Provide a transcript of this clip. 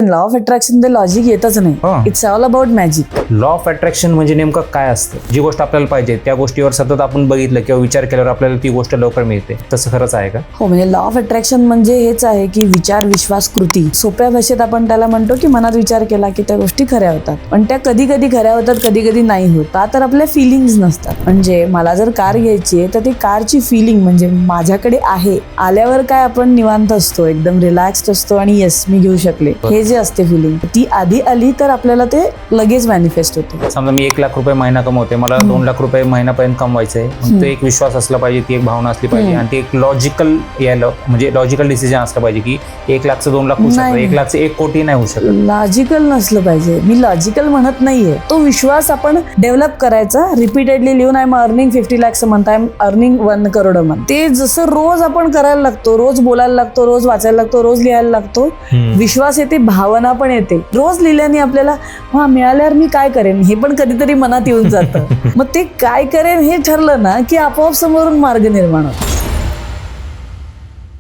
Law of attraction मध्ये logic येतच हा. नाही. It's all about magic. Law of attraction म्हणजे नेमकं काय असतं? जी गोष्ट आपल्याला पाहिजे त्या गोष्टीवर सतत आपण बघितलं किंवा विचार केल्यावर आपल्याला ती गोष्ट लवकर मिळते. तसं खरंच आहे का? हो, म्हणजे लॉ ऑफ अट्रॅक्शन म्हणजे हेच आहे की विचार, विश्वास, कृती. सोप्या भाषेत आपण त्याला म्हणतो की मनात विचार केला की त्या गोष्टी खऱ्या होतात. पण त्या कधी कधी खऱ्या होतात, कधी कधी नाही होत. का तर आपल्या फिलिंग्स नसतात. म्हणजे मला जर कार घ्यायची आहे तर ती कारची फिलिंग म्हणजे माझ्याकडे आहे, आल्यावर काय आपण निवांत असतो, एकदम रिलॅक्स्ड असतो आणि येस मी घेऊ शकले, हे जे असते फिलिंग ती आधी आली तर आपल्याला ते लगेच मॅनिफेस्ट होते. समजा मी 1 लाख रुपये महिना कमवते, मला 2 लाख रुपये महिन्यापर्यंत कमवायचे आहे. मग तो एक विश्वास असला पाहिजे, ती एक भावना असली पाहिजे आणि ते एक लॉजिकल यायला म्हणजे लॉजिकल डिसिजन असलं पाहिजे की 1 लाखचं 2 लाख होऊ शकतं, 1 लाखचं 1 कोटी नाही होऊ शकत. लॉजिकल नसलं पाहिजे. मी लॉजिकल म्हणत नाहीये. तो विश्वास आपण डेव्हलप करायचा, रिपीटेडली लिहून I am earning 50 lakhs a month, I am earning 1 crore a month. ते जसं रोज आपण करायला लागतो, रोज बोलायला लागतो, रोज वाचायला लागतो, रोज लिहायला लागतो, विश्वास येते, भावना पण येते. रोज लिहिल्याने आपल्याला हा मिळाल्यावर मी काय करेन हे पण कधीतरी मनात येऊन जातं. मग ते काय करेन हे ठरलं ना की आपोआप समोरून मार्ग निर्माण होतो.